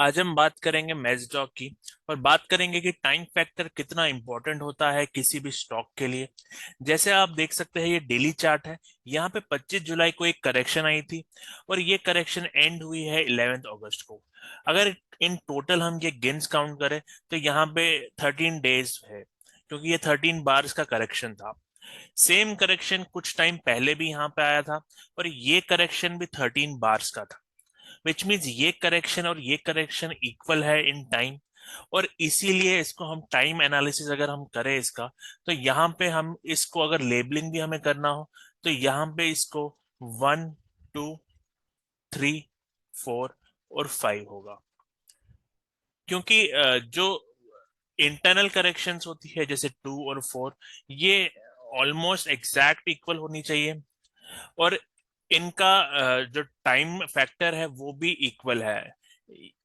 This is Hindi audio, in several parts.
आज हम बात करेंगे मैक्सडॉक की। और बात करेंगे कि टाइम फैक्टर कितना इंपॉर्टेंट होता है किसी भी स्टॉक के लिए। जैसे आप देख सकते हैं, ये डेली चार्ट है। यहाँ पे 25 जुलाई को एक करेक्शन आई थी और ये करेक्शन एंड हुई है 11 अगस्त को। अगर इन टोटल हम ये गिन्स काउंट करें तो यहाँ पे 13 डेज है, क्योंकि ये 13 बार्स का करेक्शन था। सेम करेक्शन कुछ टाइम पहले भी यहाँ पे आया था और ये करेक्शन भी 13 बार्स का था। विच मीन्स ये करेक्शन और ये करेक्शन इक्वल है इन टाइम। और इसीलिए इसको हम टाइम एनालिसिस अगर हम करें इसका, तो यहाँ पे हम इसको अगर लेबलिंग भी हमें करना हो तो यहाँ पे इसको 1, 2, 3, 4 और 5 होगा। क्योंकि जो इंटरनल करेक्शंस होती है जैसे 2 और 4, ये ऑलमोस्ट एग्जैक्ट इक्वल होनी चाहिए। और इनका जो टाइम फैक्टर है वो भी इक्वल है।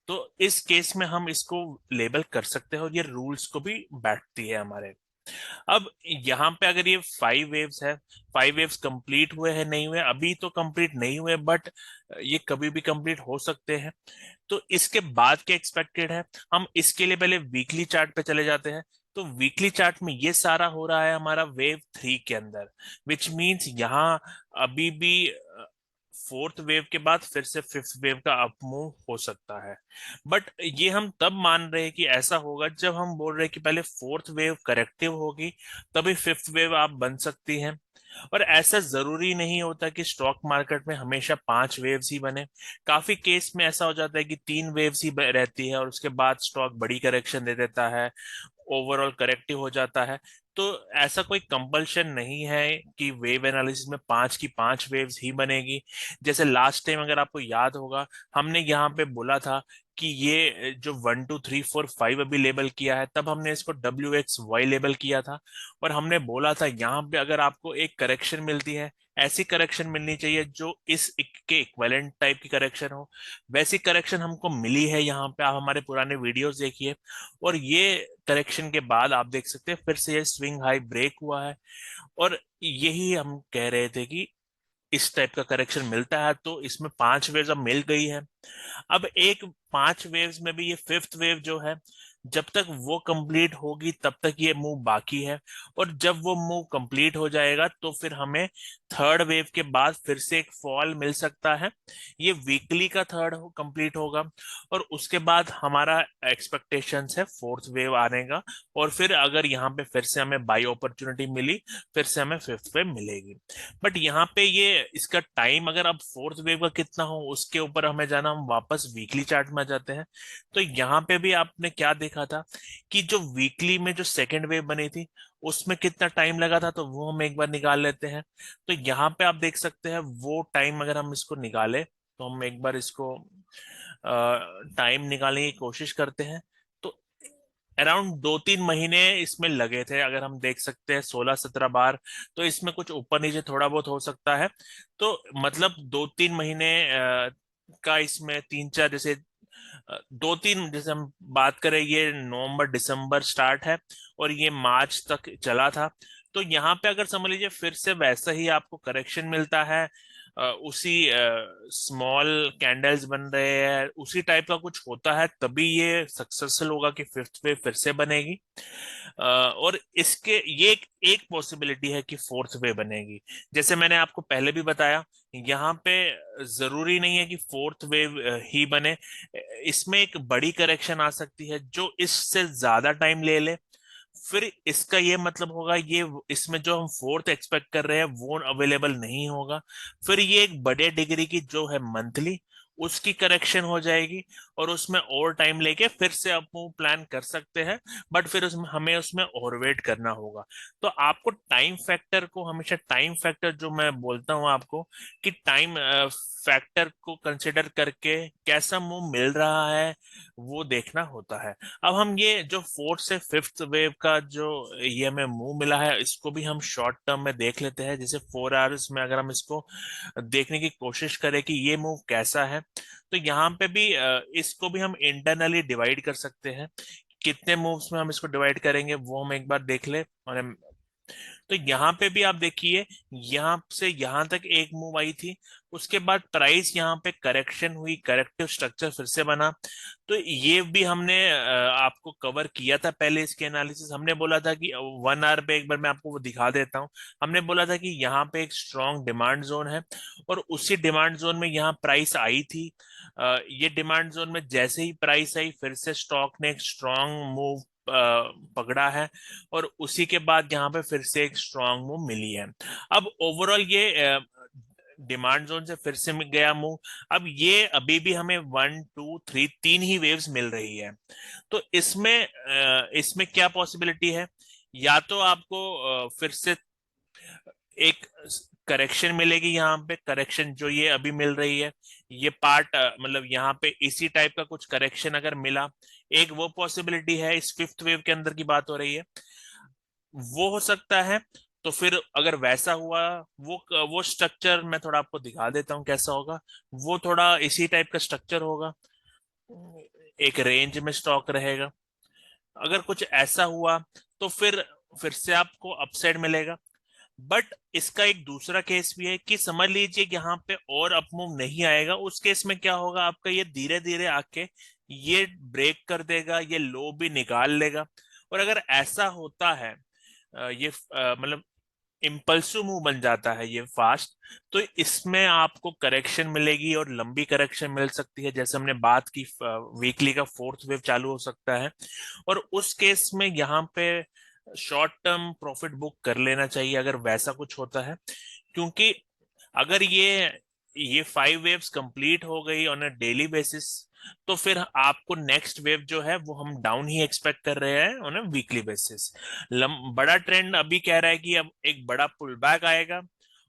तो इस केस में हम इसको लेबल कर सकते हैं और ये रूल्स को भी बैठती है हमारे। अब यहाँ पे अगर ये 5 वेव्स है, 5 वेव्स कंप्लीट हुए हैं नहीं हुए, अभी तो कंप्लीट नहीं हुए, बट ये कभी भी कंप्लीट हो सकते हैं। तो इसके बाद क्या एक्सपेक्टेड है, हम इसके लिए पहले वीकली चार्ट पे चले जाते हैं। तो वीकली चार्ट में ये सारा हो रहा है हमारा वेव 3 के अंदर। विच मीन्स यहाँ अभी भी फोर्थ वेव के बाद फिर से फिफ्थ वेव का अपमूव हो सकता है। बट ये हम तब मान रहे हैं कि ऐसा होगा जब हम बोल रहे हैं कि पहले फोर्थ वेव करेक्टिव होगी, तभी फिफ्थ वेव आप बन सकती है। और ऐसा जरूरी नहीं होता कि स्टॉक मार्केट में हमेशा 5 वेव्स ही बने। काफी केस में ऐसा हो जाता है कि 3 वेव्स ही रहती है और उसके बाद स्टॉक बड़ी करेक्शन दे देता है, ओवरऑल करेक्टिव हो जाता है। तो ऐसा कोई कंपल्शन नहीं है कि वेव एनालिसिस में 5 की 5 वेव्स ही बनेगी। जैसे लास्ट टाइम अगर आपको याद होगा, हमने यहाँ पे बोला था कि ये जो 1, 2, 3, 4, 5 अभी लेबल किया है, तब हमने इसको WXY लेबल किया था। और हमने बोला था यहाँ पे अगर आपको एक करेक्शन मिलती है, ऐसी करेक्शन मिलनी चाहिए जो इस के इक्विवेलेंट टाइप की करेक्शन हो। वैसी करेक्शन हमको मिली है यहाँ पे, आप हमारे पुराने वीडियोस देखिए। और ये करेक्शन के बाद आप देख सकते हैं फिर से ये स्विंग हाई ब्रेक हुआ है। और यही हम कह रहे थे कि इस टाइप का करेक्शन मिलता है तो इसमें 5 वेव्स अब मिल गई है। अब एक 5 वेव्स में भी ये फिफ्थ वेव जो है, जब तक वो कंप्लीट होगी तब तक ये मूव बाकी है। और जब वो मूव कंप्लीट हो जाएगा तो फिर हमें थर्ड वेव के बाद फिर से एक फॉल मिल सकता है। ये वीकली का थर्ड कंप्लीट होगा और उसके बाद हमारा एक्सपेक्टेशंस है फोर्थ वेव आने का। और फिर अगर यहाँ पे फिर से हमें बाई अपॉर्चुनिटी मिली, फिर से हमें फिफ्थ वेव मिलेगी। बट यहाँ पे ये इसका टाइम अगर अब फोर्थ वेव का कितना हो उसके ऊपर हमें जाना, हम वापस वीकली चार्ट में आ जाते हैं। तो यहाँ पे भी आपने क्या देखा था कि जो वीकली में जो सेकेंड वेव बनी थी उसमें कितना टाइम लगा था, तो वो हम एक बार निकाल लेते हैं। तो यहाँ पे आप देख सकते हैं वो टाइम अगर हम इसको निकालें, तो हम एक बार इसको टाइम निकालने की कोशिश करते हैं। तो अराउंड 2-3 महीने इसमें लगे थे, अगर हम देख सकते हैं 16-17 बार। तो इसमें कुछ ऊपर नीचे थोड़ा बहुत हो सकता है। तो मतलब 2-3 महीने का इसमें 3-4 जैसे 2-3 जैसे हम बात करें, ये नवंबर दिसंबर स्टार्ट है और ये मार्च तक चला था। तो यहाँ पे अगर समझ लीजिए फिर से वैसा ही आपको करेक्शन मिलता है, उसी स्मॉल कैंडल्स बन रहे हैं, उसी टाइप का कुछ होता है, तभी ये सक्सेसफुल होगा कि फिफ्थ वेव फिर से बनेगी। और इसके ये एक पॉसिबिलिटी है कि फोर्थ वेव बनेगी। जैसे मैंने आपको पहले भी बताया, यहाँ पे जरूरी नहीं है कि फोर्थ वेव ही बने। इसमें एक बड़ी करेक्शन आ सकती है जो इससे ज्यादा टाइम ले ले। फिर इसका ये मतलब होगा ये इसमें जो हम फोर्थ एक्सपेक्ट कर रहे हैं वो अवेलेबल नहीं होगा। फिर ये एक बड़े डिग्री की जो है मंथली, उसकी करेक्शन हो जाएगी और उसमें और टाइम लेके फिर से आप वो प्लान कर सकते हैं। बट फिर उसमें हमें उसमें और वेट करना होगा। तो आपको टाइम फैक्टर को हमेशा, टाइम फैक्टर जो मैं बोलता हूँ आपको, कि टाइम फैक्टर को कंसिडर करके कैसा मूव मिल रहा है वो देखना होता है। अब हम ये जो फोर्थ से फिफ्थ वेव का जो ये हमें मूव मिला है, इसको भी हम शॉर्ट टर्म में देख लेते हैं। जैसे 4 आवर्स में अगर हम इसको देखने की कोशिश करें कि ये मूव कैसा है, तो यहाँ पे भी इसको भी हम इंटरनली डिवाइड कर सकते हैं। कितने मूव्स में हम इसको डिवाइड करेंगे वो हम एक बार देख ले। और तो यहाँ पे भी आप देखिए, यहाँ से यहाँ तक एक मूव आई थी, उसके बाद प्राइस यहाँ पे करेक्शन हुई, करेक्टिव स्ट्रक्चर फिर से बना। तो ये भी हमने आपको कवर किया था पहले, इसके एनालिसिस हमने बोला था कि 1 आवर पे एक बार मैं आपको वो दिखा देता हूँ। हमने बोला था कि यहाँ पे एक स्ट्रॉन्ग डिमांड जोन है, और उसी डिमांड जोन में यहाँ प्राइस आई थी। ये डिमांड जोन में जैसे ही प्राइस आई, फिर से स्टॉक ने एक स्ट्रॉन्ग मूव पकड़ा है, और उसी के बाद यहाँ पे फिर से एक स्ट्रॉन्ग मूव मिली है। अब ओवरऑल ये डिमांड जोन से फिर से गया मूव। अब ये अभी भी हमें 1 2 3 तीन ही वेव्स मिल रही है। तो इसमें क्या पॉसिबिलिटी है, या तो आपको फिर से एक करेक्शन मिलेगी, यहाँ पे करेक्शन जो ये अभी मिल रही है, ये पार्ट मतलब यहाँ पे इसी टाइप का कुछ करेक्शन अगर मिला, एक वो पॉसिबिलिटी है, इस फिफ्थ वेव के अंदर की बात हो रही है, वो हो सकता है। तो फिर अगर वैसा हुआ, वो स्ट्रक्चर मैं थोड़ा आपको दिखा देता हूँ कैसा होगा। वो थोड़ा इसी टाइप का स्ट्रक्चर होगा, एक रेंज में स्टॉक रहेगा। अगर कुछ ऐसा हुआ तो फिर से आपको अपसाइड मिलेगा। बट इसका एक दूसरा केस भी है कि समझ लीजिए कि यहाँ पे और अप मूव नहीं आएगा, उस केस में क्या होगा, आपका ये धीरे धीरे आके ये ब्रेक कर देगा, ये लो भी निकाल लेगा। और अगर ऐसा होता है, ये मतलब इम्पल्सिव मूव बन जाता है ये फास्ट, तो इसमें आपको करेक्शन मिलेगी, और लंबी करेक्शन मिल सकती है, जैसे हमने बात की वीकली का फोर्थ वेव चालू हो सकता है। और उस केस में यहाँ पे शॉर्ट टर्म प्रॉफिट बुक कर लेना चाहिए अगर वैसा कुछ होता है। क्योंकि अगर ये 5 वेव्स कंप्लीट हो गई ऑन अ डेली बेसिस, तो फिर आपको नेक्स्ट वेव जो है वो हम डाउन ही एक्सपेक्ट कर रहे हैं ऑन अ वीकली बेसिस। बड़ा ट्रेंड अभी कह रहा है कि अब एक बड़ा पुल बैक आएगा,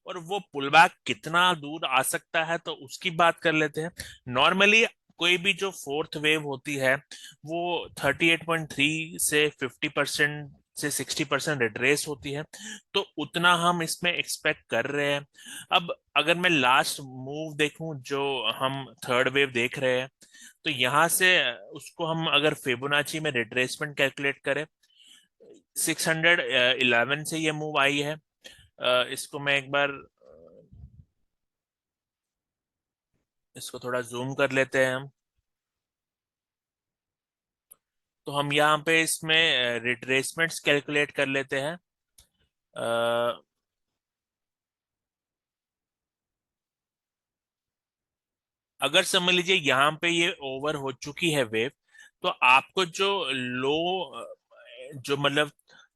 और वो पुल बैक कितना दूर आ सकता है तो उसकी बात कर लेते हैं। नॉर्मली कोई भी जो फोर्थ वेव होती है, वो 38.3 से 50% से 60% रिट्रेस होती है, तो उतना हम इसमें एक्सपेक्ट कर रहे हैं। अब अगर मैं लास्ट मूव देखूं जो हम थर्ड वेव देख रहे हैं, तो यहाँ से उसको हम अगर फिबोनाची में रिट्रेसमेंट कैलकुलेट करें, 611 से ये मूव आई है। इसको मैं एक बार इसको थोड़ा जूम कर लेते हैं हम। तो हम यहाँ पे इसमें रिट्रेसमेंट्स कैलकुलेट कर लेते हैं। अ, अगर समझ लीजिए यहाँ पे ये ओवर हो चुकी है वेव, तो आपको जो लो, जो मतलब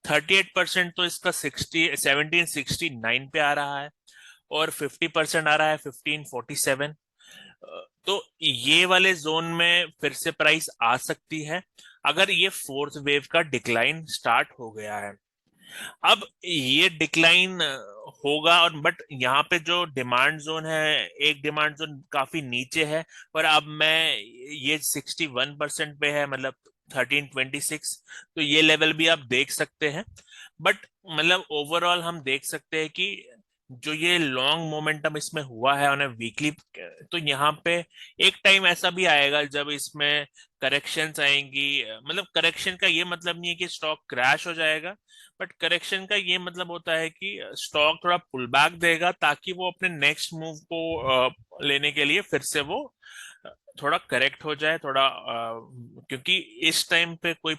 38% तो इसका 1769 पे आ रहा है, और 50% आ रहा है 1547। तो ये वाले जोन में फिर से प्राइस आ सकती है अगर ये फोर्थ वेव का डिक्लाइन स्टार्ट हो गया है। अब ये डिक्लाइन होगा, और बट यहाँ पे जो डिमांड जोन है, एक डिमांड जोन काफी नीचे है, पर अब मैं ये 61% पे है, मतलब 1326। तो ये लेवल भी आप देख सकते हैं। बट मतलब ओवरऑल हम देख सकते हैं कि जो ये लॉन्ग मोमेंटम इसमें हुआ है ऑन ए वीकली, तो यहाँ पे एक टाइम ऐसा भी आएगा जब इसमें करेक्शंस आएंगी। मतलब करेक्शन का ये मतलब नहीं है कि स्टॉक क्रैश हो जाएगा, बट करेक्शन का ये मतलब होता है कि स्टॉक थोड़ा पुल बैक देगा, ताकि वो अपने नेक्स्ट मूव को लेने के लिए फिर से वो अ, थोड़ा करेक्ट हो जाए थोड़ा, क्योंकि इस टाइम पे कोई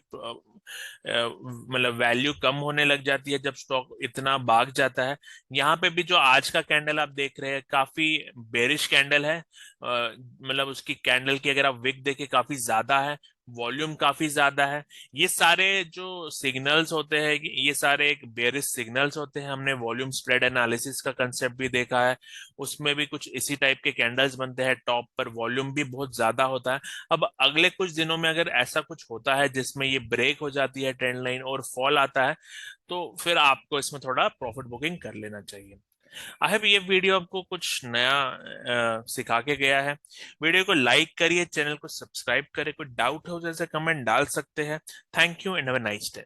मतलब वैल्यू कम होने लग जाती है जब स्टॉक इतना भाग जाता है। यहाँ पे भी जो आज का कैंडल आप देख रहे हैं, काफी बेरिश कैंडल है। मतलब उसकी कैंडल की अगर आप विक देखें, काफी ज्यादा है, वॉल्यूम काफी ज्यादा है। ये सारे जो सिग्नल्स होते हैं, ये सारे एक बेरिश सिग्नल्स होते हैं। हमने वॉल्यूम स्प्रेड एनालिसिस का कंसेप्ट भी देखा है, उसमें भी कुछ इसी टाइप के कैंडल्स बनते हैं, टॉप पर वॉल्यूम भी बहुत ज्यादा होता है। अब अगले कुछ दिनों में अगर ऐसा कुछ होता है जिसमें ये ब्रेक हो जाती है ट्रेंड लाइन और फॉल आता है, तो फिर आपको इसमें थोड़ा प्रॉफिट बुकिंग कर लेना चाहिए। आई होप ये वीडियो आपको कुछ नया सिखा के गया है। वीडियो को लाइक करिए, चैनल को सब्सक्राइब करिए, कोई डाउट हो जैसे कमेंट डाल सकते हैं। Thank you and have a nice day.